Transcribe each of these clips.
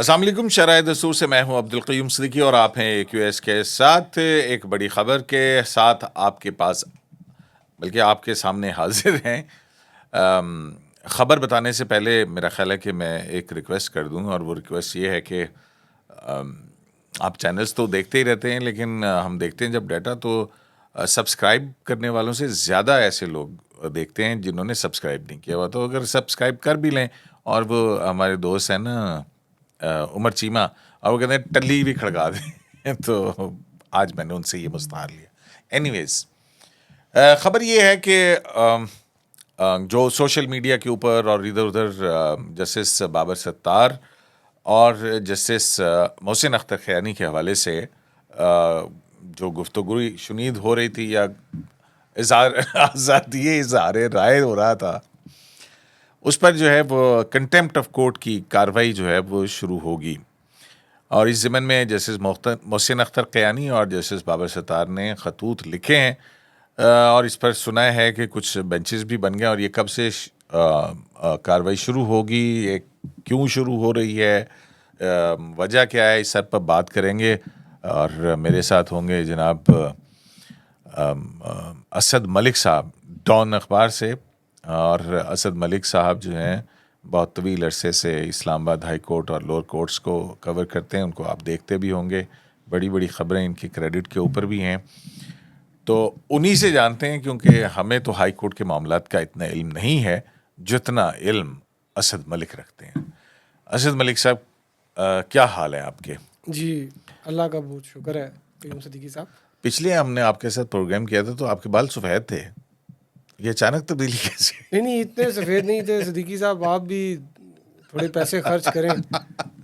अस्सलाम वालेकुम। शराय दस्तूर से मैं हूं अब्दुल क़य्यूम सिद्दीकी और आप हैं AQS के साथ एक बड़ी ख़बर के साथ आपके पास, बल्कि आपके सामने हाजिर हैं। ख़बर बताने से पहले मेरा ख़्याल है कि मैं एक रिक्वेस्ट कर दूं, और वो रिक्वेस्ट ये है कि आप चैनल्स तो देखते ही रहते हैं, लेकिन हम देखते हैं जब डाटा तो सब्सक्राइब करने वालों से ज़्यादा ऐसे लोग देखते हैं जिन्होंने सब्सक्राइब नहीं किया हुआ। तो अगर सब्सक्राइब कर भी लें, और वो हमारे दोस्त हैं ना उमर चीमा, और वो कहते हैं टल्ली भी खड़का दें तो आज मैंने उनसे ये मुस्तार लिया। एनीवेज, ख़बर ये है कि जो सोशल मीडिया के ऊपर और इधर उधर जस्टिस बाबर सत्तार और जस्टिस मोहसिन अख्तर खयानी के हवाले से जो गुफ्तगू शुनीद हो रही थी, या इज़हार राय हो रहा था, उस पर जो है वो कंटेम्प्ट ऑफ कोर्ट की कार्रवाई जो है वो शुरू होगी। और इस ज़िमन में जस्टिस मोहसिन अख्तर क़यानी और जस्टिस बाबर सत्तार ने खतूत लिखे हैं, और इस पर सुना है कि कुछ बेंचेस भी बन गए। और ये कब से कार्रवाई शुरू होगी, ये क्यों शुरू हो रही है, वजह क्या है, इस सब पर बात करेंगे। और मेरे साथ होंगे जनाब असद मलिक साहब, डॉन अखबार से। और असद मलिक साहब जो हैं बहुत तवील अरसे से इस्लामाबाद हाई कोर्ट और लोअर कोर्ट्स को कवर करते हैं, उनको आप देखते भी होंगे, बड़ी बड़ी ख़बरें इनकी क्रेडिट के ऊपर भी हैं। तो उन्हीं से जानते हैं, क्योंकि हमें तो हाई कोर्ट के मामलात का इतना इल्म नहीं है जितना इल्म असद मलिक रखते हैं। असद मलिक साहब, क्या हाल है आपके? जी, अल्लाह का बहुत शुक्र है क़य्यूम सिद्दीकी साहब। पिछले हमने आपके साथ प्रोग्राम किया था तो आपके बाल सफ़ेद थे, ये अचानक तब्दीली कैसे? नहीं इतने सफ़ेद नहीं थे सिद्दीकी साहब, आप भी थोड़े पैसे खर्च करें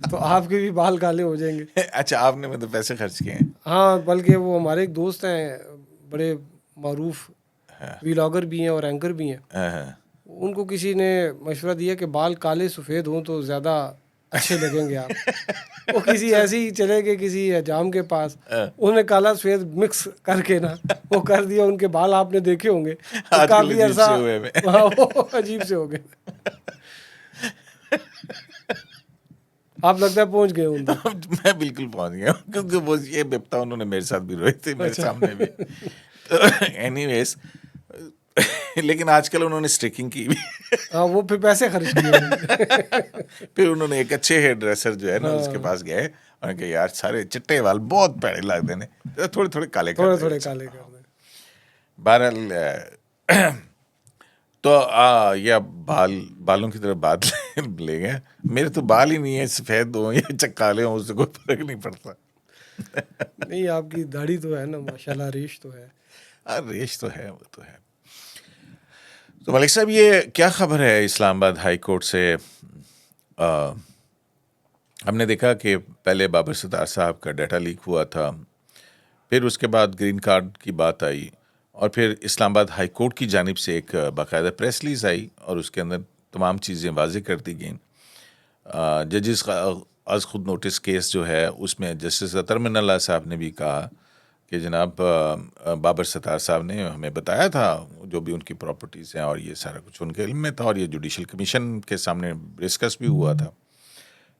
तो आपके भी बाल काले हो जाएंगे। अच्छा, आपने मतलब पैसे खर्च किए हैं? हाँ, बल्कि वो हमारे एक दोस्त हैं, बड़े मारूफ व्लॉगर भी हैं और एंकर भी हैं। हाँ। उनको किसी ने मशवरा दिया कि बाल काले सफ़ेद हों तो ज़्यादा अच्छे लगेंगे आप। वो किसी ऐसे ही चले गए किसी हजाम के पास, उन्होंने काला सफ़ेद मिक्स करके ना वो कर दिया। उनके बाल आपने देखे होंगे तो आजकल काफ़ी अजीब अर्सा से हुए में। हाँ, वो अजीब से हो गए। आप लगता है पहुंच गए उन तक। मैं बिल्कुल पहुंच गया हूँ, क्योंकि वो ये बेपता उन्होंने मेरे साथ भी रोए थे, मेरे अच्छा। सामने भी। तो एनीवेज, लेकिन आजकल उन्होंने स्ट्रिकिंग की भी। हाँ, वो फिर पैसे खर्च किए। फिर उन्होंने एक अच्छे हेयर ड्रेसर जो है ना उसके हाँ, पास गए, और कहा यार सारे चिट्टे बाल बहुत पैड़े लगते हैं, तो थोड़े थोड़े काले कर थोड़े देगा। थोड़े काले कर दें। बहरहाल, तो या बालों की तरफ बात ले गए। मेरे तो बाल ही नहीं है, सफ़ेद हो या काले हो, उससे कोई फर्क नहीं पड़ता। नहीं, आपकी दाढ़ी तो है ना माशाल्लाह, रेश तो है। रेश तो है, वो तो है। तो मलिक साहब, ये क्या खबर है इस्लामाबाद हाई कोर्ट से? आ, हमने देखा कि पहले बाबर सत्तार साहब का डाटा लीक हुआ था, फिर उसके बाद ग्रीन कार्ड की बात आई, और फिर इस्लामाबाद हाई कोर्ट की जानिब से एक बाकायदा प्रेस रिलीज आई, और उसके अंदर तमाम चीज़ें वाज़ेह कर दी गई। जजेस का आज खुद नोटिस केस जो है उसमें जस्टिस अतर मिन्नाल्लाह साहब ने भी कहा कि जनाब बाबर सत्तार साहब ने हमें बताया था जो भी उनकी प्रॉपर्टीज़ हैं, और ये सारा कुछ उनके इल्म में था, और ये जुडिशल कमीशन के सामने डिस्कस भी हुआ था।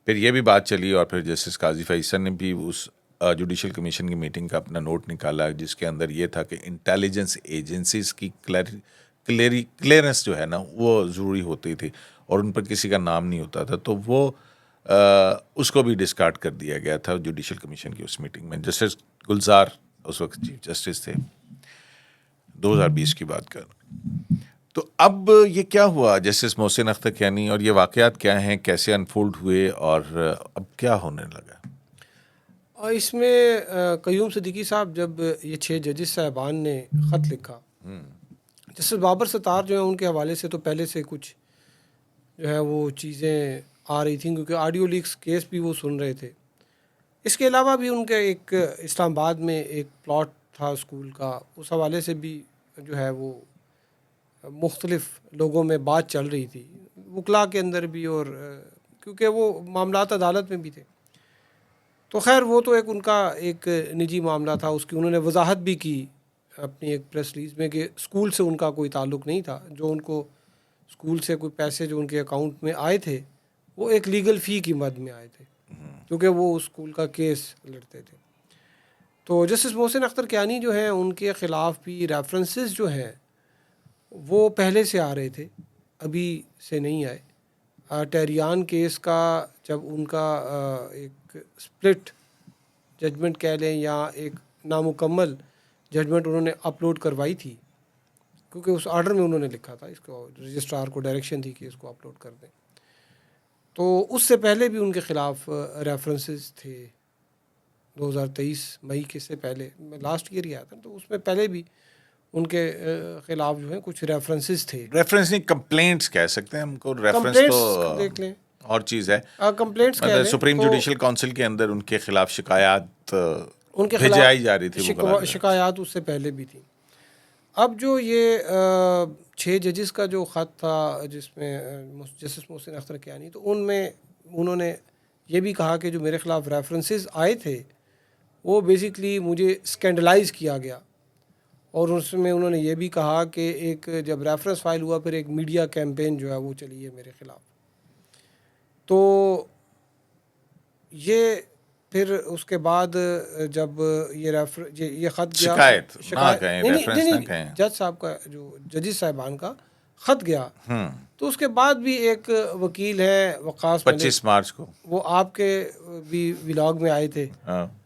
फिर ये भी बात चली, और फिर जस्टिस काजी फैसल ने भी उस जुडिशल कमीशन की मीटिंग का अपना नोट निकाला, जिसके अंदर ये था कि इंटेलिजेंस एजेंसीज़ की क्लियरेंस जो है ना वो ज़रूरी होती थी, और उन पर किसी का नाम नहीं होता था। तो वो उसको भी डिस्कार्ड कर दिया गया था जुडिशल कमीशन की उस मीटिंग में। जस्टिस गुलजार उस वक्त चीफ जस्टिस थे, 2020 की बात कर। तो अब ये क्या हुआ जस्टिस मोहसिन अख्तर खयानी, और ये वाक़यात क्या हैं, कैसे अनफोल्ड हुए, और अब क्या होने लगा? और इसमें क़य्यूम सिद्दीकी साहब, जब ये 6 जजेस साहबान ने ख़त लिखा जस्टिस बाबर सत्तार जो है उनके हवाले से, तो पहले से कुछ जो है वो चीज़ें आ रही थी, क्योंकि ऑडियो लीक्स केस भी वो सुन रहे थे। इसके अलावा भी उनके एक इस्लामाबाद में एक प्लॉट था स्कूल का, उस हवाले से भी जो है वो मुख्तलिफ़ लोगों में बात चल रही थी, वकला के अंदर भी, और क्योंकि वो मामलात अदालत में भी थे। तो खैर वो तो एक उनका एक निजी मामला था, उसकी उन्होंने वजाहत भी की अपनी एक प्रेस रिलीज में कि स्कूल से उनका कोई ताल्लुक़ नहीं था। जो उनको स्कूल से कोई पैसे जो उनके अकाउंट में आए थे वो एक लीगल फ़ी की मद में आए थे। क्योंकि वो उस स्कूल का केस लड़ते थे। तो जस्टिस मोहसिन अख्तर कियानी जो हैं उनके ख़िलाफ़ भी रेफरेंसेस जो हैं वो पहले से आ रहे थे, अभी से नहीं आए। टेरियान केस का जब उनका एक स्प्लिट जजमेंट कह लें या एक नामुकम्मल जजमेंट उन्होंने अपलोड करवाई थी, क्योंकि उस आर्डर में उन्होंने लिखा था, इसको रजिस्ट्रार को डायरेक्शन थी कि इसको अपलोड कर दें, तो उससे पहले भी उनके ख़िलाफ़ रेफरेंसेस थे। 2023 मई के से पहले, मैं लास्ट ईयर ही आया था, तो उसमें पहले भी उनके ख़िलाफ़ जो है कुछ रेफरेंसेस थे। रेफरेंस नहीं, कंप्लेंट्स कह सकते हैं हमको। रेफरेंस कंप्लेंट्स देख लें, और चीज़ है। कंप्लेंट्स कह मतलब लें सुप्रीम तो जुडिशल काउंसिल के अंदर उनके खिलाफ शिकायत उनके भेजाई जा रही थी, वो शिकायत उससे पहले भी थी। अब जो ये 6 जजेस का जो ख़त था जिसमें जस्टिस मोहसिन अख्तर कियानी, तो उनमें उन्होंने ये भी कहा कि जो मेरे ख़िलाफ़ रेफरेंसेस आए थे वो बेसिकली मुझे स्कैंडलाइज किया गया, और उसमें उन्होंने ये भी कहा कि एक जब रेफरेंस फाइल हुआ फिर एक मीडिया कैंपेन जो है वो चली है मेरे ख़िलाफ़। तो ये फिर उसके बाद जब ये ख़त गया, शिकायत नहीं, जज साहब का जो जजिस साहिबान का ख़त गया, तो उसके बाद भी एक वकील है वकास मलिक, 25 मार्च को वो आपके भी व्लॉग में आए थे,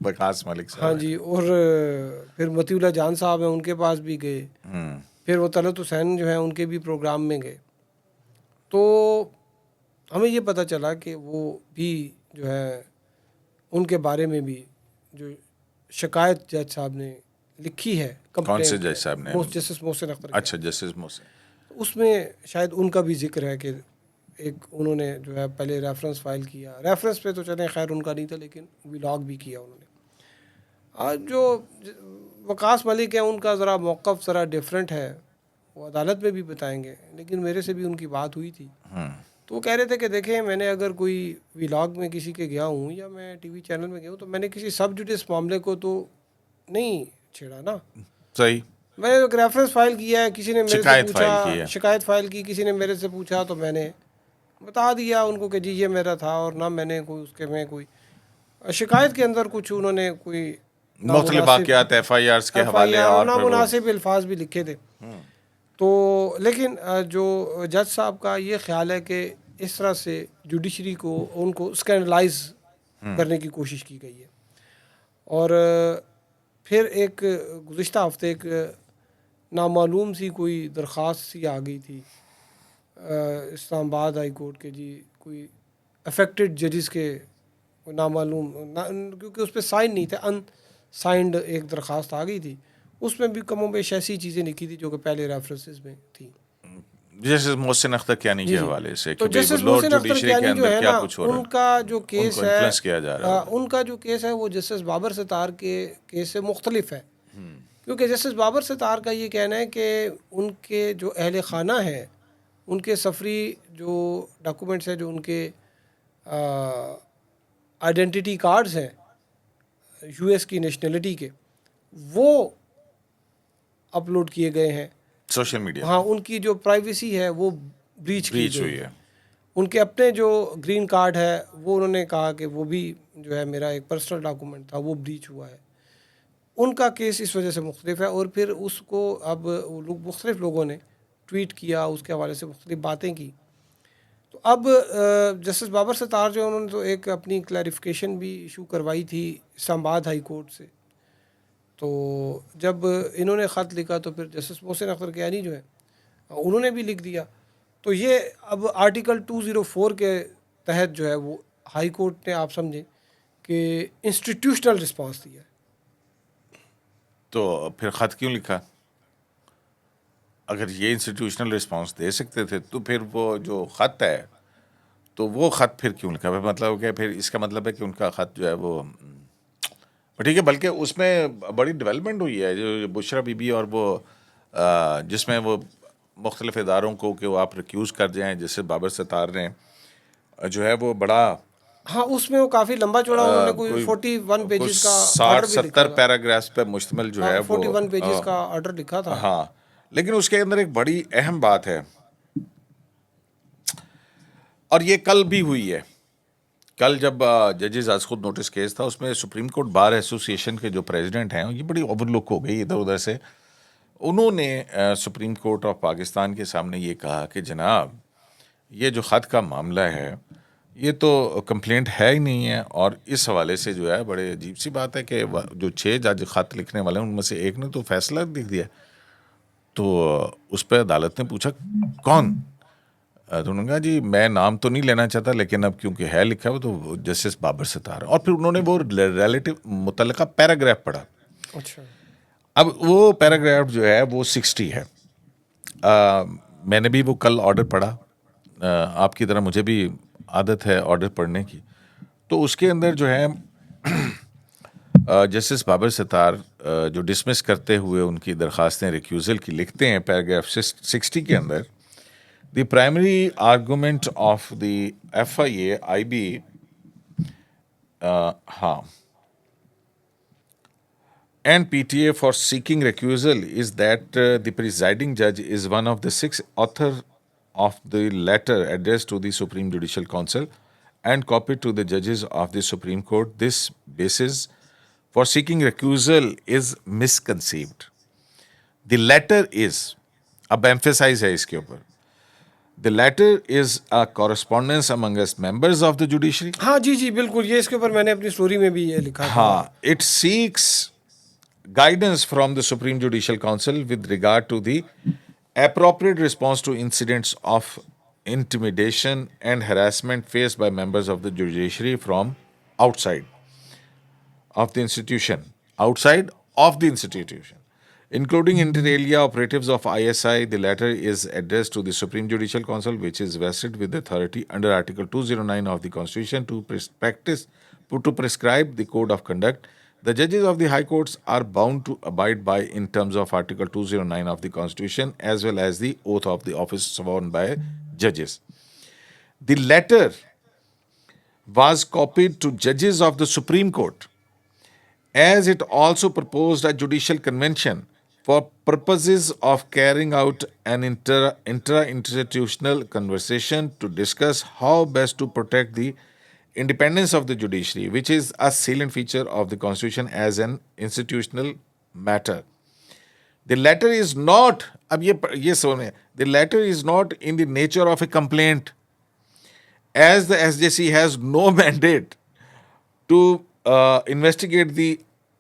वकास मलिक साहब। हाँ जी, और फिर मतीउल्लाह जान साहब हैं, उनके पास भी गए, फिर वो तलत हुसैन जो है उनके भी प्रोग्राम में गए। तो हमें ये पता चला कि वो भी जो है उनके बारे में भी जो शिकायत जज साहब ने लिखी है, कौन से जज साहब ने? जस्टिस मोहसिन अख्तर। अच्छा, जस्टिस मोहसिन। उसमें शायद उनका भी जिक्र है कि एक उन्होंने जो है पहले रेफरेंस फाइल किया, रेफरेंस पे तो चले खैर उनका नहीं था, लेकिन व्लॉग भी किया उन्होंने। आज जो वकास मलिक है उनका ज़रा मौक़िफ़ ज़रा डिफरेंट है, वो अदालत में भी बताएंगे, लेकिन मेरे से भी उनकी बात हुई थी, तो वो कह रहे थे कि देखें, मैंने अगर कोई व्लॉग में किसी के गया हूँ या मैं टीवी चैनल में गया हूँ, तो मैंने किसी सब जुडिस मामले को तो नहीं छेड़ा ना। सही, मैंने एक रेफरेंस फाइल किया है, किसी ने मेरे से पूछा, शिकायत फाइल की, किसी ने मेरे से पूछा तो मैंने बता दिया उनको कि जी ये मेरा था, और ना मैंने कोई उसके में कोई शिकायत के अंदर कुछ उन्होंने कोई मुख्तलिफ वाक़यात FIRs के हवाले और नामुनासिब अल्फाज भी लिखे थे। तो लेकिन जो जज साहब का ये ख्याल है कि इस तरह से जुडिशरी को उनको स्कैंडलाइज करने की कोशिश की गई है। और फिर एक गुज़िश्ता हफ्ते एक नामालूम सी कोई दरख्वास्त सी आ गई थी इस्लामाबाद हाई कोर्ट के, जी कोई अफेक्टेड जजेस के नामालूम क्योंकि उस पर साइन नहीं थे, अनसाइंड एक दरख्वास्त आ गई थी, उसमें भी कमोबेश ऐसी चीज़ें लिखी थी जो कि पहले रेफरेंसेस में थी, जस्टिस मोहसिन अख्तर कियानी के हवाले से। तो जस्टिस मोहसिन अख्तर कियानी जो है ना, उनका जो केस है, किया जा रहा है, उनका जो केस है वो जस्टिस बाबर सितार के केस से मुख्तलिफ है, क्योंकि जस्टिस बाबर सितार का ये कहना है कि उनके जो अहल खाना है, उनके सफरी जो डॉक्यूमेंट्स हैं, जो उनके आइडेंटिटी कार्ड्स हैं US की नेशनलिटी के, वो अपलोड किए गए हैं सोशल मीडिया। हाँ, उनकी जो प्राइवेसी है वो ब्रीच हुई है। उनके अपने जो ग्रीन कार्ड है वो उन्होंने कहा कि वो भी जो है मेरा एक पर्सनल डॉक्यूमेंट था, वो ब्रीच हुआ है। उनका केस इस वजह से मुख्तलिफ है, और फिर उसको अब मुख्तलिफ लोगों ने ट्वीट किया, उसके हवाले से मुख्तलिफ बातें की। तो अब जस्टिस बाबर सितार जो उन्होंने तो एक अपनी क्लैरिफिकेशन भी इशू करवाई थी इस्लामाबाद हाई कोर्ट से। तो जब इन्होंने ख़त लिखा तो फिर जस्टिस मोहसिन अख्तर कियानी जो है उन्होंने भी लिख दिया। तो ये अब आर्टिकल 204 के तहत जो है वो हाई कोर्ट ने, आप समझें कि इंस्टीट्यूशनल रिस्पांस दिया है। तो फिर ख़त क्यों लिखा? अगर ये इंस्टीट्यूशनल रिस्पांस दे सकते थे तो फिर वो जो ख़त है, तो वो ख़त फिर क्यों लिखा? मतलब कि फिर इसका मतलब है कि उनका ख़त जो है वो ठीक है, बल्कि उसमें बड़ी डेवलपमेंट हुई है, जो बुशरा बीबी और वो जिसमें वो मुख्तलिफ इदारों को कि वो आप रिक्यूज़ कर जाएँ, जैसे बाबर सितार ने जो है वो बड़ा, हाँ, उसमें वो काफ़ी लंबा चौड़ा उन्होंने कोई 41 पेजेस का 60-70 पैराग्राफ्स पे मुश्तमिल जो है वो 41 पेजेस का ऑर्डर लिखा था। हाँ, लेकिन उसके अंदर एक बड़ी अहम बात है, और ये कल भी हुई है, कल जब जजेस आज खुद नोटिस केस था, उसमें सुप्रीम कोर्ट बार एसोसिएशन के जो प्रेसिडेंट हैं, ये बड़ी ओवरलुक हो गई इधर उधर से। उन्होंने सुप्रीम कोर्ट ऑफ पाकिस्तान के सामने ये कहा कि जनाब, ये जो ख़त का मामला है ये तो कंप्लेंट है ही नहीं है, और इस हवाले से जो है बड़े अजीब सी बात है कि जो 6 जज ख़त लिखने वाले हैं उनमें से एक ने तो फैसला लिख दिया। तो उस पर अदालत ने पूछा कौन? तो उन्होंने कहा जी मैं नाम तो नहीं लेना चाहता, लेकिन अब क्योंकि है लिखा हुआ तो जस्टिस बाबर सितार। और फिर उन्होंने वो रिलेटिव मुतल्लिका पैराग्राफ पढ़ा। अच्छा। अब वो पैराग्राफ जो है वो 60 है। मैंने भी वो कल ऑर्डर पढ़ा। आपकी तरह मुझे भी आदत है ऑर्डर पढ़ने की। तो उसके अंदर जो है जस्टिस बाबर सितार जो डिसमिस करते हुए उनकी दरखास्तें रिक्यूज़ल की लिखते हैं पैराग्राफ 60 के अंदर, the primary argument of the FIA IB, हाँ, and PTA for seeking recusal is that the presiding judge is one of the 6 author of the letter addressed to the Supreme Judicial Council and copied to the judges of the Supreme Court. This basis for seeking recusal is misconceived. The letter is, अब emphasize है इसके ऊपर, the letter is a correspondence among us members of the judiciary. हाँ जी जी बिल्कुल, ये इसके ऊपर मैंने अपनी स्टोरी में भी ये लिखा था। हाँ, it seeks guidance from the Supreme Judicial Council with regard to the appropriate response to incidents of intimidation and harassment faced by members of the judiciary from outside of the institution, including inter alia operatives of ISI. The letter is addressed to the Supreme Judicial Council, which is vested with authority under Article 209 of the Constitution to prescribe the code of conduct. The judges of the high courts are bound to abide by in terms of Article 209 of the Constitution as well as the oath of the office sworn by judges. The letter was copied to judges of the Supreme Court, as it also proposed a judicial convention for purposes of carrying out an intra-institutional conversation to discuss how best to protect the independence of the judiciary, which is a salient feature of the Constitution as an institutional matter. The letter is not, अब ये सुनिए, the letter is not in the nature of a complaint, as the SJC has no mandate to investigate the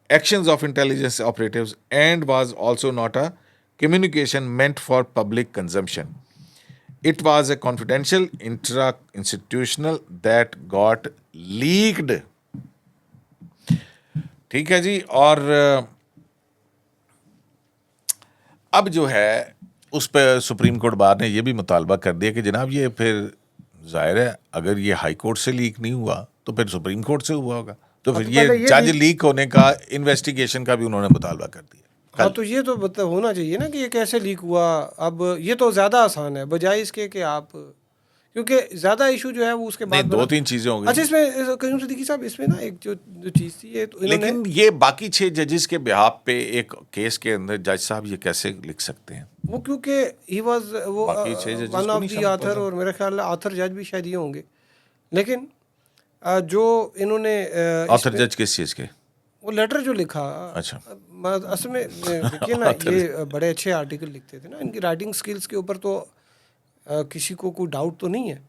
actions of intelligence operatives, and was also not a communication meant for public consumption. It was a confidential intra-institutional that got leaked. ठीक है जी। और अब जो है उस पर supreme court bar ने ये भी मुतालबा कर दिया कि जनाब ये फिर जाहिर है अगर ये हाई कोर्ट से लीक नहीं हुआ तो फिर सुप्रीम कोर्ट से हुआ होगा, तो फिर ये जज लीक होने का इन्वेस्टिगेशन का भी उन्होंने मुतालबा कर दिया। हाँ, तो ये तो होना चाहिए ना कि ये कैसे लीक हुआ। अब ये तो ज़्यादा आसान है बजाय इसके कि आप, क्योंकि ज़्यादा इशू जो है वो उसके बाद 2-3 चीज़ें हो गई। अच्छा, इसमें कयूम सिद्दीकी साहब, इसमें ना एक जो चीज़ थी ये तो लेकिन ये बाकी 6 जजेस के बिहाफ पे एक केस के अंदर जज साहब ये कैसे लिख सकते हैं? वो क्योंकि ही वाज वो वन ऑफ दी ऑथर, और मेरा ख्याल है ऑथर जज भी शायद ये होंगे। लेकिन जो इन्होंने ऑथर जज किस चीज़ के? वो लेटर जो लिखा, अच्छा, असल में देखिए ना, ये बड़े अच्छे आर्टिकल लिखते थे ना, इनकी राइटिंग स्किल्स के ऊपर तो किसी को कोई डाउट तो नहीं है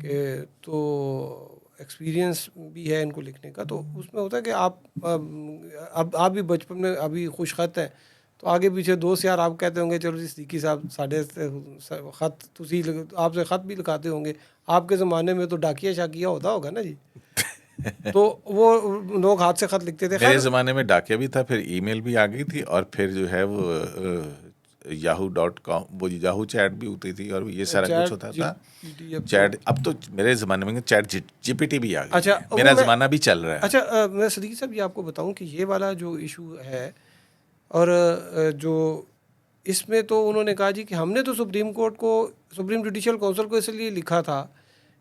कि, तो एक्सपीरियंस भी है इनको लिखने का। तो उसमें होता है कि आप भी बचपन में अभी खुशखत हैं तो आगे पीछे दोस्त यार आप कहते होंगे चलो जी सिद्दीकी साहब साढ़े ख़त तुसी आपसे ख़त भी लिखाते होंगे। आपके ज़माने में तो डाकिया शाकिया होता होगा ना जी। तो वो लोग हाथ से ख़त लिखते थे। मेरे ज़माने में डाकिया भी था, फिर ईमेल भी आ गई थी, और फिर जो है वो yahoo.com वो याहू चैट भी होती थी, और ये सारा कुछ होता था चैट। अब तो मेरे ज़माने में चैट GPT भी आ गई। अच्छा, मेरा ज़माना भी चल रहा है। अच्छा, मैं सिद्दीकी साहब ये आपको बताऊं कि ये वाला जो इशू है, और जो इसमें तो उन्होंने कहा जी कि हमने तो सुप्रीम कोर्ट को, सुप्रीम जुडिशल काउंसिल को इसलिए लिखा था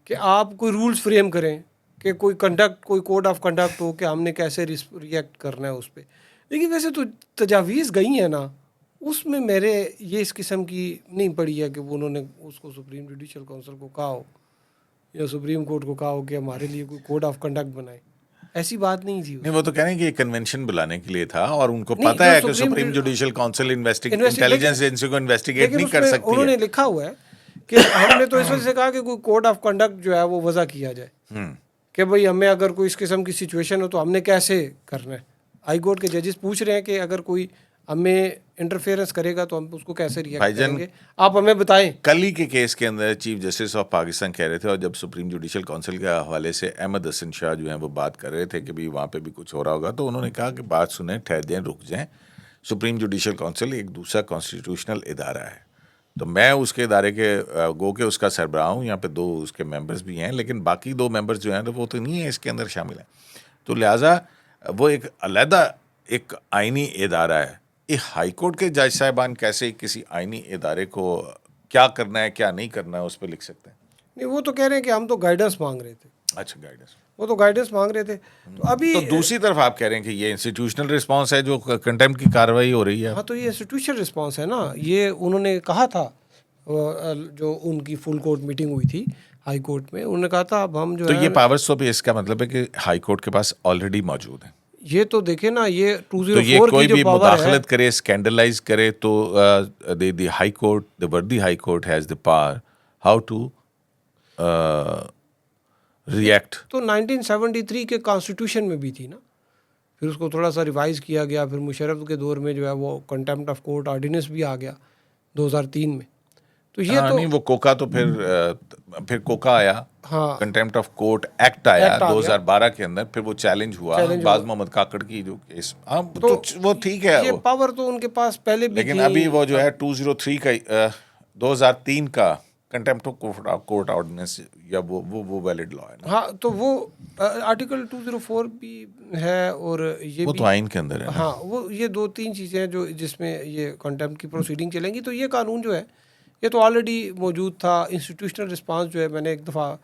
कि आप कोई रूल्स फ्रेम करें कि कोई कंडक्ट, कोई कोड ऑफ कंडक्ट हो कि हमने कैसे रिएक्ट करना है उस पर। लेकिन वैसे तो तजावीज़ गई हैं ना, उसमें मेरे ये इस किस्म की नहीं पड़ी है कि वो उन्होंने उसको सुप्रीम जुडिशल काउंसिल को कहा हो। या सुप्रीम कोर्ट को कहा हो कि हमारे लिए कोई कोड ऑफ कंडक्ट बनाए, ऐसी बात नहीं थी। नहीं, वो तो कह रहे हैं कि ये कन्वेंशन बुलाने के लिए था और उनको नहीं, पता जो है कि supreme supreme judicial council investigate, intelligence agency को इन्वेस्टिगेट लेकिन नहीं कर उसमें सकती है। उन्होंने लिखा हुआ है कि हमने तो इस वजह से कहा कि कोई कोड ऑफ कंडक्ट जो है वो वजह किया जाए कि भाई हमें अगर कोई इस किस्म की सिचुएशन हो तो हमने कैसे करना है। हाई कोर्ट के जजेस पूछ रहे हैं कि अगर कोई हमें इंटरफेरेंस करेगा तो हम उसको कैसे रिएक्ट भाईजान, करेंगे, आप हमें बताएं। कल ही के केस के अंदर चीफ जस्टिस ऑफ पाकिस्तान कह रहे थे, और जब सुप्रीम जुडिशियल काउंसिल के हवाले से अहमद हसन शाह जो हैं वो बात कर रहे थे कि भाई वहाँ पे भी कुछ हो रहा होगा, तो उन्होंने कहा कि बात सुने, ठहर जाएं, रुक जाएं। सुप्रीम जुडिशियल काउंसिल एक दूसरा कॉन्स्टिट्यूशनल इदारा है, तो मैं उसके इदारे के गो के उसका सरबराह हूँ। यहाँ पे 2 उसके मेंबर्स भी हैं, लेकिन बाकी 2 मेंबर्स जो हैं वो तो नहीं है इसके अंदर शामिल हैं। तो लिहाजा वो एक अलहदा एक आइनी इदारा है। ये हाई कोर्ट के जज साहिबान कैसे किसी आइनी इदारे को क्या करना है क्या नहीं करना है उस पर लिख सकते हैं? नहीं, वो तो कह रहे हैं कि हम तो गाइडेंस मांग रहे थे। अच्छा, गाइडेंस। वो तो गाइडेंस मांग रहे थे। तो अभी तो दूसरी तरफ आप कह रहे हैं कि ये इंस्टीट्यूशनल रिस्पांस है जो कंटेम्प्ट की कार्रवाई हो रही है। हाँ, तो ये इंस्टीट्यूशनल रिस्पांस है ना, ये उन्होंने कहा था जो उनकी फुल कोर्ट मीटिंग हुई थी हाई कोर्ट में, उन्होंने कहा था अब हम जो तो है ये पावर्स तो भी इसका मतलब है कि हाई कोर्ट के पास ऑलरेडी मौजूद है। ये तो देखे ना, ये तो ये 204 कोई की जो भी पावर है, मुदाखलत करे, स्कैंडलाइज करे, तो the high court, the worthy high court has the power how to react. तो 1973 के कॉन्स्टिट्यूशन में भी थी ना, फिर उसको थोड़ा सा रिवाइज किया गया, फिर मुशर्रफ के दौर में जो है वो कंटेम्प्ट ऑफ कोर्ट ऑर्डिनेंस भी आ गया 2003 में। तो ये तो नहीं, वो कोका तो फिर कोका आया, हाँ, कंटेम्प्ट ऑफ कोर्ट एक्ट आया एक्ट आ गया, 2012 के अंदर, फिर वो चैलेंज हुआ चैलेंज बाज हुआ। मोहम्मद काकड़ की जो केस। हाँ, तो तो वो ठीक है ये वो। पावर तो उनके पास पहले भी लेकिन थी। अभी वो जो है 203 का 2003 का कंटेम्प्ट ऑफ कोर्ट ऑर्डिनेंस या वो वैलिड लॉ है ना? हाँ, तो वो आर्टिकल 204 भी है और ये वो भी, तो आइन के अंदर है ना। हाँ, वो ये 2-3 चीज़ें हैं जो जिसमें ये कंटेम्प्ट की प्रोसीडिंग चलेंगी। तो ये कानून जो है ये तो ऑलरेडी मौजूद था। इंस्टीट्यूशनल रिस्पांस जो है मैंने एक दफ़ा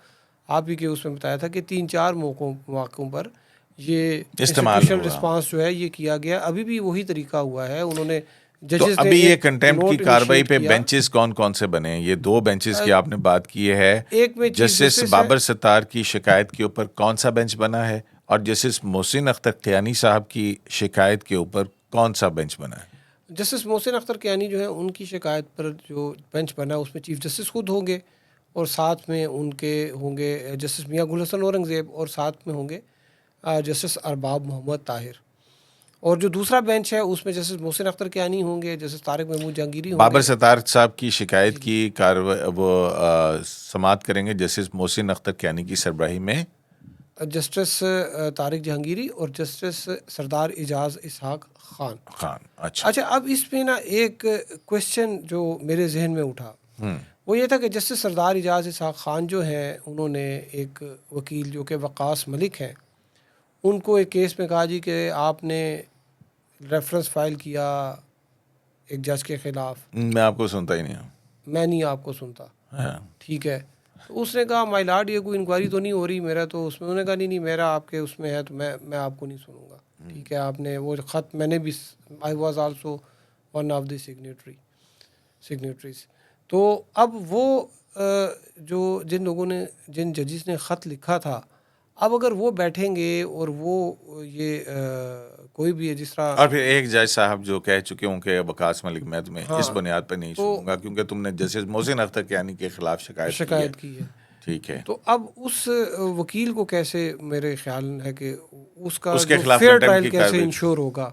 आप ही के उसमें बताया था कि 3-4 मौक़ों पर ये इस्तेमाल इंस्टीट्यूशनल हुआ। रिस्पांस जो है ये किया गया। अभी भी वही तरीका हुआ है। उन्होंने तो जजेस ने अभी ये एक कंटेम्प्ट की नोट कार्रवाई इनिशिएट पे किया। बेंचेस कौन कौन से बने हैं? ये 2 बेंचेस की आपने बात की है। एक में chief justice justice Babar Sattar की शिकायत के ऊपर कौन सा बेंच बना है, और जस्टिस मोहसिन अख्तर कियानी साहब की शिकायत के ऊपर कौन सा बेंच बना है? जस्टिस मोहसिन अख्तर कियानी जो है उनकी शिकायत पर जो बेंच बना है उसमें चीफ जस्टिस खुद होंगे और साथ में उनके होंगे जस्टिस मियां गुल हसन औरंगज़ेब और साथ में होंगे जस्टिस अरबाब मोहम्मद ताहिर। और जो दूसरा बेंच है उसमें जस्टिस मोहसिन अख्तर कियानी होंगे, जस्टिस तारिक महमूद जहांगीरी बाबर होंगे। सत्तार साहब की शिकायत की कार्रवाई वो समाअत करेंगे जस्टिस मोहसिन अख्तर कियानी की सरबराही में जस्टिस तारिक जहांगीरी और जस्टिस सरदार इजाज़ इसहाक खान। अच्छा। अच्छा, अब इसमें ना एक क्वेश्चन जो मेरे जहन में उठा वो ये था कि जस्टिस सरदार इजाज़ इसहाक खान जो हैं उन्होंने एक वकील जो कि वकास मलिक हैं उनको एक केस में कहा जी कि आपने रेफरेंस फाइल किया एक जज के ख़िलाफ़, मैं आपको सुनता ही नहीं हूँ। मैं नहीं आपको सुनता। हाँ। ठीक है, तो उसने कहा माय लॉर्ड ये कोई इंक्वायरी तो नहीं हो रही मेरा तो उसमें। उन्होंने कहा नहीं मेरा आपके उसमें है तो मैं आपको नहीं सुनूंगा। ठीक है, आपने वो ख़त मैंने भी, I was also one of the signatories. तो अब वो जो जिन जजिस ने ख़त लिखा था, अब अगर वो बैठेंगे और वो ये कोई भी है जिस तरह, और फिर एक जज साहब जो कह चुके हों कि वकास मलिक मैं तुम्हें हाँ, इस बुनियाद पर नहीं सुनूंगा क्योंकि तुमने जस्टिस मोहसिन अख्तर कियानी के खिलाफ शिकायत की है। ठीक है, तो अब उस वकील को कैसे, मेरे ख्याल है कि उसका उसके जो खिलाफ फेयर कंटेम्प्ट ट्रायल की कैसे कार्रवाई। इंश्योर होगा,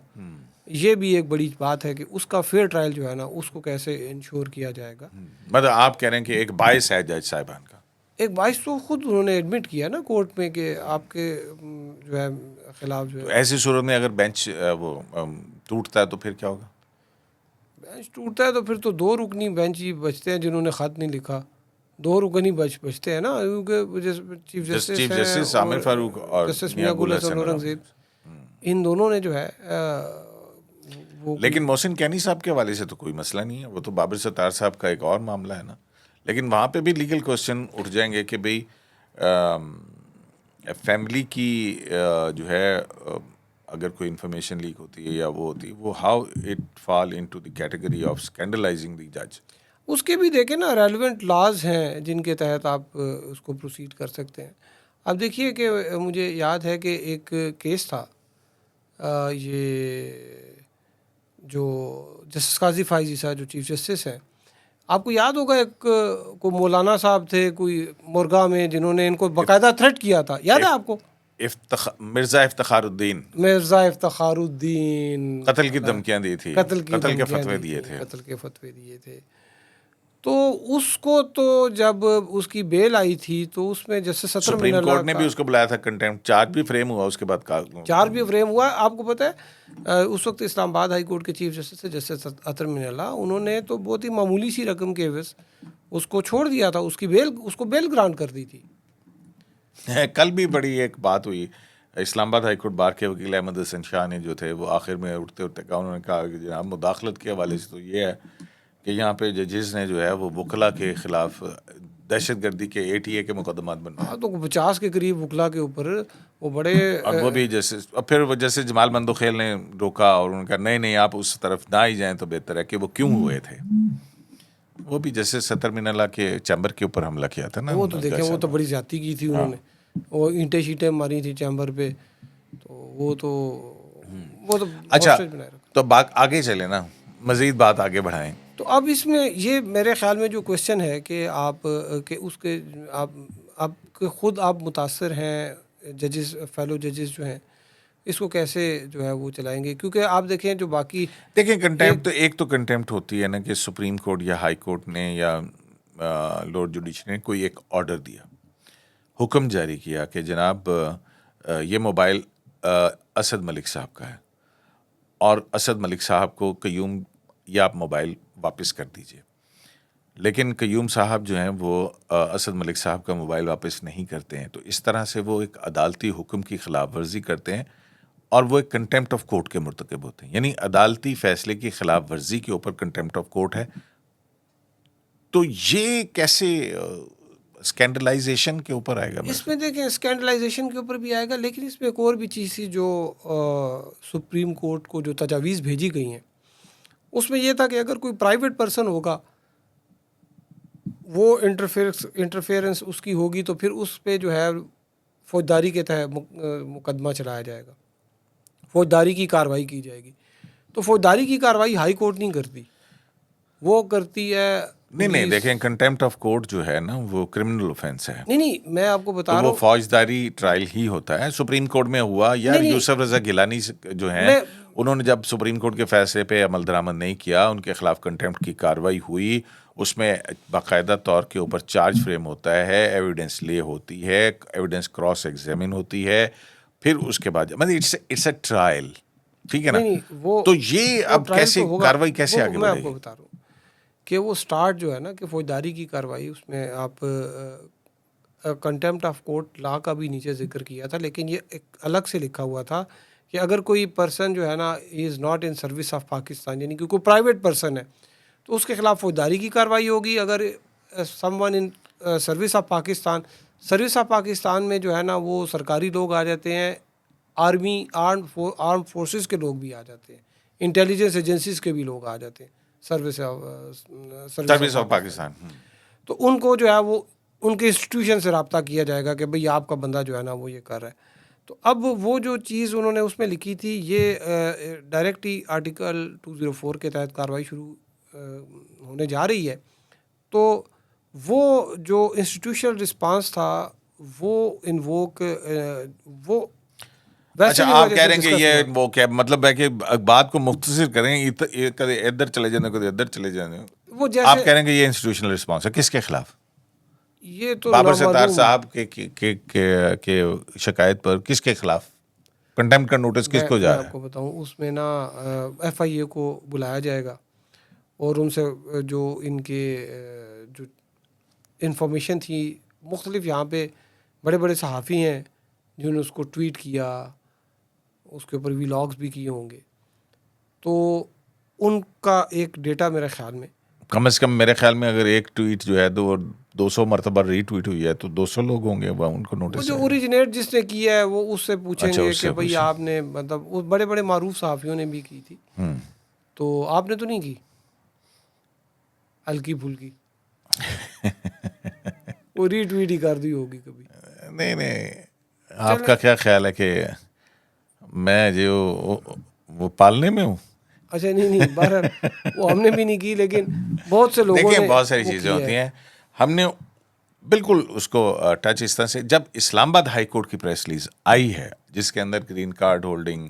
ये भी एक बड़ी बात है कि उसका फेयर ट्रायल जो है ना उसको कैसे इंश्योर किया जाएगा। मतलब आप कह रहे हैं कि एक बायस है जज साहिबान का। एक बाइस तो खुद उन्होंने एडमिट किया ना कोर्ट में कि आपके जो है खिलाफ जो तो है। ऐसी सूरत में अगर बेंच वो टूटता है तो फिर क्या होगा? बेंच टूटता है तो फिर तो 2 रुकनी बेंच ही बचते हैं जिन्होंने ख़त नहीं लिखा। 2 रुकन ही बचते हैं ना, क्योंकि चीफ चीफ जस्टिस जस्टिस हैं आमिर फारूक और जस्टिस मियां मियां गुल गुल हसन हसन औरंगज़ेब, इन दोनों ने जो है वो लेकिन मोहसिन कैनी साहब के हवाले से तो कोई मसला नहीं है, वो तो बाबर सत्तार साहब का एक और मामला है ना। लेकिन वहाँ पे भी लीगल क्वेश्चन उठ जाएंगे कि भाई फैमिली की जो है अगर कोई इन्फॉर्मेशन लीक होती है या वो होती है, वो how it fall into the category of scandalizing the जज। उसके भी देखें ना रेलेवेंट लॉज हैं जिनके तहत आप उसको प्रोसीड कर सकते हैं। अब देखिए कि मुझे याद है कि एक केस था, ये जो जस्टिस काजी फाइज ईसा जो चीफ जस्टिस हैं, आपको याद होगा एक को मौलाना साहब थे कोई मुर्गा में, जिन्होंने इनको बाकायदा थ्रेट किया था, याद है आपको? मिर्जा इफ्तिखारुद्दीन मिर्ज़ा इफ्तिखारुद्दीन कत्ल की धमकियां दी थी, कत्ल की कत्ल के धमकियां फतवे दी दिए थी, थे। कत्ल के फतवे दिए थे। तो उसको तो जब उसकी बेल आई थी तो उसमें जस्टिस सतर सुप्रीम मिनल्ला कोर्ट ने का भी उसको बुलाया था, कंटेम्प्ट चार्ज भी फ्रेम हुआ उसके बाद का। चार्ज भी फ्रेम हुआ। आपको पता है उस वक्त इस्लामाबाद हाई कोर्ट के चीफ जस्टिस थे जस्टिस अतर मिनल्ला, उन्होंने तो बहुत ही मामूली सी रकम के एवज उसको छोड़ दिया था, उसकी बेल, उसको बेल ग्रांट कर दी थी। कल भी बड़ी एक बात हुई, इस्लामाबाद हाई कोर्ट बार के वकील अहमद हसन शाह ने जो थे वो आखिर में उठते उठते कहा, उन्होंने कहा कि जनाब मुदाखलत के हवाले से तो ये है कि यहाँ पे जजेस ने जो है वो वकला के खिलाफ दहशतगर्दी के ATA के मुकदमात बनवाए। हाँ, तो 50 के करीब वकला के ऊपर वो बड़े और वो भी जैसे, और फिर वो जैसे जमाल बंदोखेल ने रोका और उन्होंने कहा नहीं नहीं आप उस तरफ ना ही जाएं तो बेहतर है, कि वो क्यों हुए थे। वो भी जैसे सतर मिनल्ला के चैम्बर के ऊपर हमला किया था ना। वो तो देखें, वो तो बड़ी ज्यादती की थी उन्होंने, वो ईंटें शीटें मारी थी चैम्बर पे, तो वो तो अच्छा, हॉस्टेज बनाए रखा। तो बात आगे चले ना, मजीद बात आगे बढ़ाएं। तो अब इसमें ये मेरे ख्याल में जो क्वेश्चन है कि आप कि उसके आप के खुद आप मुतासर हैं जजेस, फेलो जजेस जो हैं, इसको कैसे जो है वो चलाएंगे? क्योंकि आप देखें जो बाकी देखें कंटेम्प्ट तो एक तो कंटेम्प्ट होती है ना कि सुप्रीम कोर्ट या हाई कोर्ट ने या लॉर्ड जुडिशरी ने कोई एक ऑर्डर दिया, हुक्म जारी किया कि जनाब ये मोबाइल असद मलिक साहब का है और असद मलिक साहब को कयूम या आप मोबाइल वापस कर दीजिए। लेकिन कयूम साहब जो हैं वो असद मलिक साहब का मोबाइल वापस नहीं करते हैं, तो इस तरह से वो एक अदालती हुक्म की खिलाफ वर्जी करते हैं और वो एक कंटेम्प्ट ऑफ कोर्ट के मुर्तकब होते हैं, यानी अदालती फैसले की खिलाफ वर्जी के ऊपर कंटेम्प्ट ऑफ कोर्ट है। तो ये कैसे स्कैंडलाइजेशन के ऊपर आएगा? इसमें देखें स्कैंडलाइजेशन के ऊपर भी आएगा, लेकिन इसमें एक और भी चीज़ थी जो सुप्रीम कोर्ट को जो तजावीज़ भेजी गई हैं, उसमें यह था कि अगर कोई प्राइवेट पर्सन होगा, वो इंटरफेरेंस उसकी होगी, तो फिर उस पे जो है फौजदारी के तहत मुकदमा चलाया जाएगा, फौजदारी की कार्रवाई की जाएगी। तो फौजदारी की कार्रवाई हाई कोर्ट नहीं करती, वो करती है नहीं देखें, कंटेम्प्ट ऑफ कोर्ट जो है ना वो क्रिमिनल ऑफेंस है। नहीं मैं आपको बता तो रहा वो हूँ, फौजदारी ट्रायल ही होता है। सुप्रीम कोर्ट में हुआ यार, यूसुफ रजा गिलानी जो हैं उन्होंने जब सुप्रीम कोर्ट के फैसले पे अमल दरामद नहीं किया, उनके खिलाफ कंटेम्प्ट की कार्रवाई हुई, उसमें बाकायदा तौर के ऊपर चार्ज फ्रेम होता है, एविडेंस ले होती है, एविडेंस क्रॉस एग्जामिन होती है, फिर उसके बाद मतलब इट्स अ ट्रायल, ठीक है ना। वो तो ये अब कैसे तो कार्रवाई कैसे आगे मैं बढ़ेगी? आपको बता रहा हूँ कि वो स्टार्ट जो है ना कि फौजदारी की कार्रवाई, उसमें आप कंटेम्प्ट ऑफ कोर्ट लॉ का भी नीचे जिक्र किया था, लेकिन ये एक अलग से लिखा हुआ था कि अगर कोई पर्सन जो है ना is not in service of Pakistan, यानी कि कोई प्राइवेट पर्सन है, तो उसके खिलाफ फौजदारी की कार्रवाई होगी। अगर someone in service of Pakistan, service of Pakistan में जो है ना वो सरकारी लोग आ जाते हैं, आर्मी आर्म फोर्सेस के लोग भी आ जाते हैं, इंटेलिजेंस एजेंसीज के भी लोग आ जाते हैं, सर्विस ऑफ पाकिस्तान। तो उनको जो है वो उनके इंस्टीट्यूशन से रब्ता किया जाएगा कि भाई आपका बंदा जो है ना वो ये कर रहा है। तो अब वो जो चीज़ उन्होंने उसमें लिखी थी, ये डायरेक्ट ही आर्टिकल 204 के तहत कार्रवाई शुरू होने जा रही है। तो वो जो इंस्टीट्यूशनल रिस्पांस था वो इन्वोक वो अच्छा, आप कह रहे हैं कि ये वो क्या मतलब है कि बात को मुख्तसर करें, कदे इधर चले जाने, कदे इधर चले जाने, वो जैसे आप कह रहे हैं कि ये इंस्टीट्यूशनल रिस्पांस है किसके खिलाफ? ये तो बाबर सत्तार साहब के शिकायत पर किसके खिलाफ कंटेम्प्ट का नोटिस किसको जा रहा है? आपको बताऊं, उसमें ना FIA को बुलाया जाएगा और उनसे जो इनके जो इंफॉर्मेशन थी, मुख्तलिफ यहाँ पे बड़े बड़े सहाफ़ी हैं जिन्होंने उसको ट्वीट किया, उसके ऊपर व्लॉग्स भी किए होंगे, तो उनका एक डेटा मेरे ख्याल में कम से कम मेरे ख्याल में अगर एक ट्वीट जो है 200 मरतबा रीट्वीट हुई है तो 200 लोग होंगे वह उनको वो नोटिस जो है। ओरिजिनेट जिसने किया है वो उससे पूछेंगे उससे कि भाई पूछें। आपने, मतलब वो बड़े बड़े मारूफ सहाफ़ियों ने भी की थी, तो आपने तो नहीं की। हल्की फुल्की वो रीट्वीट ही कर दी होगी कभी। नहीं नहीं, आपका क्या ख्याल है कि मैं जो वो पालने में हूँ? अच्छा नहीं नहीं, बहरहाल वो हमने भी नहीं की, लेकिन बहुत से लोगों देखिए ने बहुत सारी वो चीज़ें किया होती है। हैं। हमने बिल्कुल उसको टच इस तरह से, जब इस्लामाबाद हाई कोर्ट की प्रेस रिलीज आई है जिसके अंदर ग्रीन कार्ड होल्डिंग,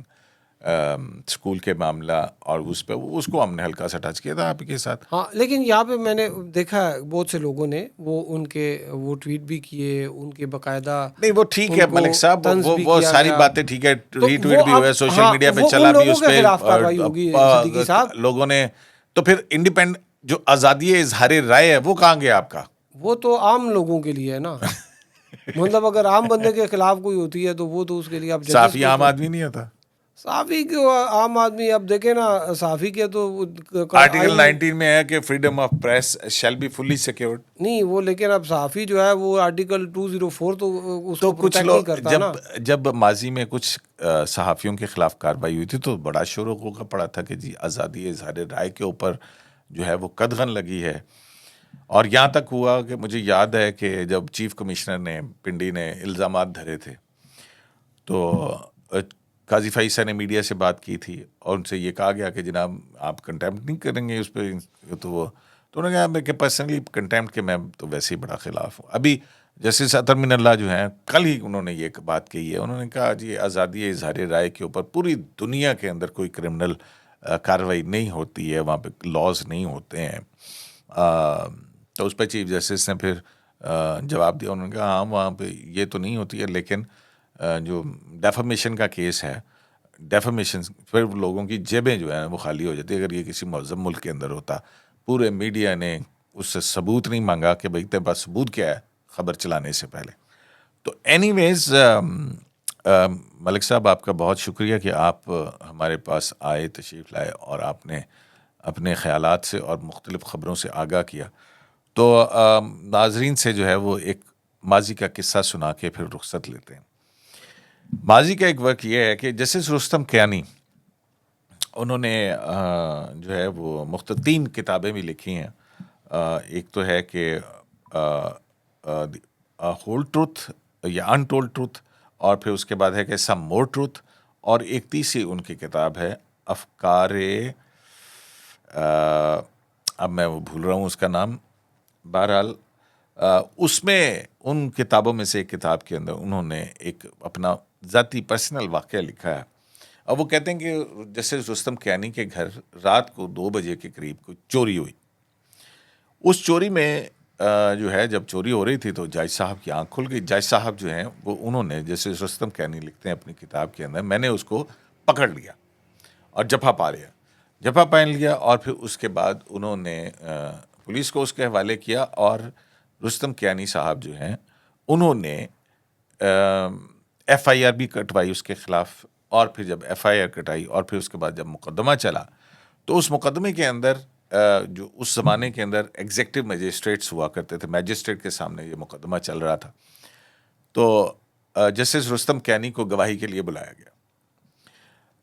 स्कूल के मामला और उस पे उसको हमने हल्का सा टच किया था आपके साथ। हाँ, लेकिन यहाँ पे मैंने देखा है बहुत से लोगों ने वो ट्वीट भी किए, उनके बकायदा नहीं वो ठीक है उनको मलिक साहब, तंज भी वो किया सारी गया। बातें ठीक है, तो वो रीट्वीट भी हुआ है, अब सोशल हाँ, मीडिया पे वो चला उन भी लोगों उस के पे खिलाफ कार्रवाई होगी सिद्दीकी साहब। लोगों ने। तो फिर इंडिपेंडेंट जो आज़ादी इजहार राय है वो कहाँ गया आपका? वो तो आम लोगों के लिए है ना। मतलब अगर आम बंदे के खिलाफ कोई होती है तो वो तो उसके लिए, आप जजेस साफी को आम तो आदमी नहीं होता? साफी क्यों आम आदमी, अब देखे ना साफी के तो आर्टिकल आइन 19 में है कि freedom of press shall be fully secured. नहीं वो, लेकिन अब साफी जो है वो आर्टिकल 204 तो तो उसको कुछ प्रोटेक्ट नहीं लोग करता ना। जब माजी में कुछ सहाफ़ियों के खिलाफ कार्रवाई हुई थी तो बड़ा शोर का पड़ा था कि जी आज़ादी इजहार राय के ऊपर जो है वो कदगन लगी है। और यहाँ तक हुआ कि मुझे याद है कि जब चीफ कमिश्नर ने पिंडी ने इल्ज़ामात धरे थे तो काजी फैसा ने मीडिया से बात की थी और उनसे ये कहा गया कि जनाब आप कंटेम्प्ट नहीं करेंगे उस पर। तो उन्होंने कहा कि पर्सनली कंटेम्प्ट के मैं तो वैसे ही बड़ा खिलाफ हूँ। अभी जस्टिस अतर मिनल्ला जो हैं कल ही उन्होंने ये बात कही है, उन्होंने कहा जी आज़ादी इजहार राय के ऊपर पूरी दुनिया के अंदर कोई क्रिमिनल कार्रवाई नहीं होती है, वहाँ पे लॉज नहीं होते हैं। तो उस पर चीफ जस्टिस ने फिर जवाब दिया, उन्होंने कहा हाँ वहाँ पे ये तो नहीं होती है, लेकिन जो डेफमेशन का केस है, डेफमेशन फिर लोगों की जेबें जो है वो खाली हो जाती है। अगर ये किसी मौजूद मुल्क के अंदर होता, पूरे मीडिया ने उससे सबूत नहीं मांगा कि भाई तेरे पास सबूत क्या है खबर चलाने से पहले। तो एनीवेज मलिक साहब आपका बहुत शुक्रिया कि आप हमारे पास आए, तशरीफ़ लाए और आपने अपने ख़यालात से और मुख्तलिफ़ ख़बरों से आगाह किया। तो नाजरीन से जो है वो एक माजी का किस्सा सुना के फिर रुख्सत लेते हैं। माजी का एक वर्क ये है कि जस्टिस रुस्तम कियानी उन्होंने जो है वो तीन किताबें भी लिखी हैं। एक तो है कि होल ट्रूथ या अनटोल्ड ट्रूथ, और फिर उसके बाद है कि सम मोर ट्रूथ, और एक तीसरी उनकी किताब है अफकारे, अब मैं वो भूल रहा हूँ उसका नाम। बहरहाल उसमें उन किताबों में से एक किताब के अंदर उन्होंने एक अपना ज़ाती पर्सनल वाक़या लिखा है। और वो कहते हैं कि जैसे रुस्तम कियानी के घर रात को 2 बजे के करीब कोई चोरी हुई। उस चोरी में जो है जब चोरी हो रही थी तो जज साहब की आंख खुल गई। जज साहब जो हैं वो उन्होंने, जैसे रुस्तम कियानी लिखते हैं अपनी किताब के अंदर, मैंने उसको पकड़ लिया और जफ़ा पा लिया, जफ़ा पहन लिया, और फिर उसके बाद उन्होंने पुलिस को उसके हवाले किया। और रुस्तम कियानी साहब जो हैं उन्होंने FIR भी कटवाई उसके ख़िलाफ़। और फिर जब FIR कटाई और फिर उसके बाद जब मुकदमा चला तो उस मुकदमे के अंदर जो उस ज़माने के अंदर एग्जेक्टिव मजिस्ट्रेट्स हुआ करते थे, मैजिस्ट्रेट के सामने ये मुकदमा चल रहा था। तो जस्टिस रुस्तम कियानी को गवाही के लिए बुलाया गया।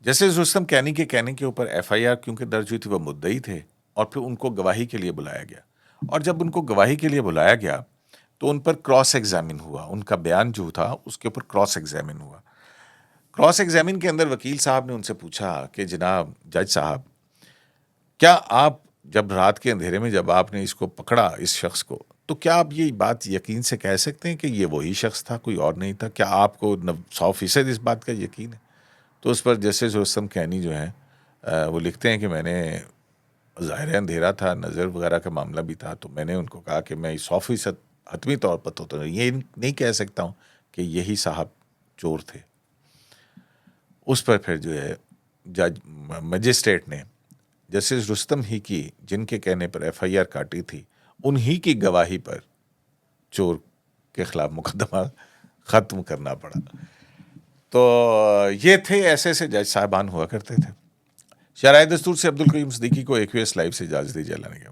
जस्टिस रुस्तम कियानी के कहने के ऊपर FIR क्योंकि दर्ज हुई थी, वो मुद्दई थे, और फिर उनको गवाही के लिए बुलाया गया। और जब उनको गवाही के लिए बुलाया गया तो उन पर क्रॉस एग्जामिन हुआ, उनका बयान जो था उसके ऊपर क्रॉस एग्जामिन हुआ। क्रॉस एग्जामिन के अंदर वकील साहब ने उनसे पूछा कि जनाब जज साहब, क्या आप जब रात के अंधेरे में जब आपने इसको पकड़ा इस शख्स को, तो क्या आप ये बात यकीन से कह सकते हैं कि ये वही शख्स था, कोई और नहीं था? क्या आपको 100% इस बात का यकीन है? तो उस पर जस्टिस रुस्तम कियानी जो हैं वो लिखते हैं कि मैंने, ज़ाहिर है अंधेरा था, नज़र वगैरह का मामला भी था, तो मैंने उनको कहा कि मैं 100% हतमी तौर पर तो ये नहीं कह सकता हूँ कि यही साहब चोर थे। उस पर फिर जो है जज मजिस्ट्रेट ने जस्टिस रुस्तम ही की, जिनके कहने पर FIR काटी थी, उन्हीं की गवाही पर चोर के खिलाफ मुकदमा ख़त्म करना पड़ा। तो ये थे ऐसे ऐसे जज साहबान हुआ करते थे। शराय दस्तूर से अब्दुल करीम सिद्दीकी को AQS लाइव से इजाज़त दीजिए। अल्लाह ने